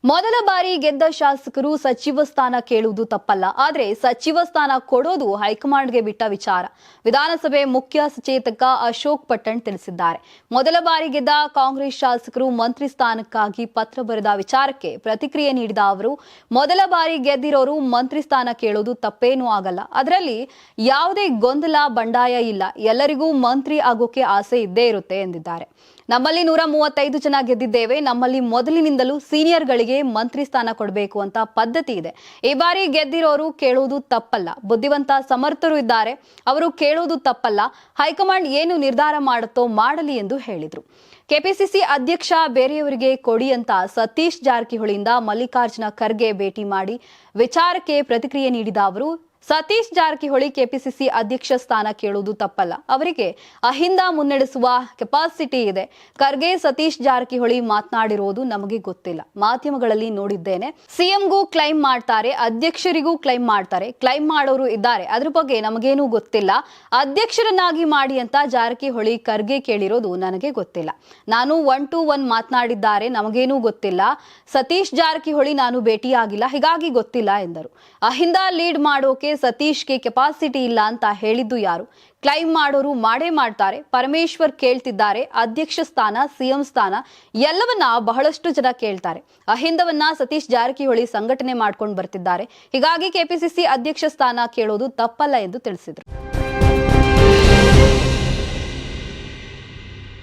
ಮೊದಲ ಬಾರಿ ಗೆದ್ದ ಶಾಸಕರು ಸಚಿವ ಸ್ಥಾನ ಕೇಳುವುದು ತಪ್ಪಲ್ಲ. ಆದರೆ ಸಚಿವ ಸ್ಥಾನ ಕೊಡೋದು ಹೈಕಮಾಂಡ್ಗೆ ಬಿಟ್ಟ ವಿಚಾರ. ವಿಧಾನಸಭೆ ಮುಖ್ಯ ಸಚೇತಕ ಅಶೋಕ್ ಪಟ್ಟಣ್ ತಿಳಿಸಿದ್ದಾರೆ. ಮೊದಲ ಬಾರಿ ಗೆದ್ದ ಕಾಂಗ್ರೆಸ್ ಶಾಸಕರು ಮಂತ್ರಿ ಸ್ಥಾನಕ್ಕಾಗಿ ಪತ್ರ ಬರೆದ ವಿಚಾರಕ್ಕೆ ಪ್ರತಿಕ್ರಿಯೆ ನೀಡಿದ ಅವರು, ಮೊದಲ ಬಾರಿ ಗೆದ್ದಿರೋರು ಮಂತ್ರಿ ಸ್ಥಾನ ಕೇಳೋದು ತಪ್ಪೇನೂ ಆಗಲ್ಲ. ಅದರಲ್ಲಿ ಯಾವುದೇ ಗೊಂದಲ ಬಂಡಾಯ ಇಲ್ಲ. ಎಲ್ಲರಿಗೂ ಮಂತ್ರಿ ಆಗೋಕೆ ಆಸೆ ಇದ್ದೇ ಇರುತ್ತೆ ಎಂದಿದ್ದಾರೆ. ನಮ್ಮಲ್ಲಿ 135 ಜನ ಗೆದ್ದಿದ್ದೇವೆ. ನಮ್ಮಲ್ಲಿ ಮೊದಲಿನಿಂದಲೂ ಸೀನಿಯರ್ಗಳಿಗೆ ಮಂತ್ರಿ ಸ್ಥಾನ ಕೊಡಬೇಕು ಅಂತ ಪದ್ಧತಿ ಇದೆ. ಈ ಬಾರಿ ಗೆದ್ದಿರೋರು ಕೇಳೋದು ತಪ್ಪಲ್ಲ. ಬುದ್ಧಿವಂತ ಸಮರ್ಥರು ಇದ್ದಾರೆ, ಅವರು ಕೇಳೋದು ತಪ್ಪಲ್ಲ. ಹೈಕಮಾಂಡ್ ಏನು ನಿರ್ಧಾರ ಮಾಡುತ್ತೋ ಮಾಡಲಿ ಎಂದು ಹೇಳಿದರು. ಕೆಪಿಸಿಸಿ ಅಧ್ಯಕ್ಷ ಬೇರೆಯವರಿಗೆ ಕೊಡಿ ಅಂತ ಸತೀಶ್ ಜಾರಕಿಹೊಳಿಯಿಂದ ಮಲ್ಲಿಕಾರ್ಜುನ ಖರ್ಗೆ ಭೇಟಿ ಮಾಡಿ ವಿಚಾರಕ್ಕೆ ಪ್ರತಿಕ್ರಿಯೆ ನೀಡಿದ ಅವರು, ಸತೀಶ್ ಜಾರಕಿಹೊಳಿ ಕೆಪಿಸಿಸಿ ಅಧ್ಯಕ್ಷ ಸ್ಥಾನ ಕೇಳುವುದು ತಪ್ಪಲ್ಲ. ಅವರಿಗೆ ಅಹಿಂದ ಮುನ್ನಡೆಸುವ ಕೆಪಾಸಿಟಿ ಇದೆ. ಖರ್ಗೆ ಸತೀಶ್ ಜಾರಕಿಹೊಳಿ ಮಾತನಾಡಿರೋದು ನಮಗೆ ಗೊತ್ತಿಲ್ಲ. ಮಾಧ್ಯಮಗಳಲ್ಲಿ ನೋಡಿದ್ದೇನೆ. ಸಿಎಂಗೂ ಕ್ಲೈಮ್ ಮಾಡ್ತಾರೆ, ಅಧ್ಯಕ್ಷರಿಗೂ ಕ್ಲೈಮ್ ಮಾಡ್ತಾರೆ. ಕ್ಲೈಮ್ ಮಾಡೋರು ಇದ್ದಾರೆ. ಅದ್ರ ಬಗ್ಗೆ ನಮಗೇನೂ ಗೊತ್ತಿಲ್ಲ. ಅಧ್ಯಕ್ಷರನ್ನಾಗಿ ಮಾಡಿ ಅಂತ ಜಾರಕಿಹೊಳಿ ಖರ್ಗೆ ಕೇಳಿರೋದು ನನಗೆ ಗೊತ್ತಿಲ್ಲ. ನಾನು 1-to-1 ಮಾತನಾಡಿದ್ದಾರೆ, ನಮಗೇನೂ ಗೊತ್ತಿಲ್ಲ. ಸತೀಶ್ ಜಾರಕಿಹೊಳಿ ನಾನು ಭೇಟಿಯಾಗಿಲ್ಲ, ಹೀಗಾಗಿ ಗೊತ್ತಿಲ್ಲ ಎಂದರು. ಅಹಿಂದ ಲೀಡ್ ಮಾಡೋಕೆ ಸತೀಶ್ಗೆ ಕೆಪಾಸಿಟಿ ಇಲ್ಲ ಅಂತ ಹೇಳಿದ್ದು ಯಾರು? ಕ್ಲೈಮ್ ಮಾಡೋರು ಮಾಡೇ ಮಾಡ್ತಾರೆ. ಪರಮೇಶ್ವರ್ ಕೇಳ್ತಿದ್ದಾರೆ ಅಧ್ಯಕ್ಷ ಸ್ಥಾನ, ಸಿಎಂ ಸ್ಥಾನ ಎಲ್ಲವನ್ನ ಬಹಳಷ್ಟು ಜನ ಕೇಳ್ತಾರೆ. ಅಹಿಂದವನ್ನ ಸತೀಶ್ ಜಾರಕಿಹೊಳಿ ಸಂಘಟನೆ ಮಾಡ್ಕೊಂಡು ಬರ್ತಿದ್ದಾರೆ. ಹೀಗಾಗಿ ಕೆಪಿಸಿಸಿ ಅಧ್ಯಕ್ಷ ಸ್ಥಾನ ಕೇಳೋದು ತಪ್ಪಲ್ಲ ಎಂದು ತಿಳಿಸಿದರು.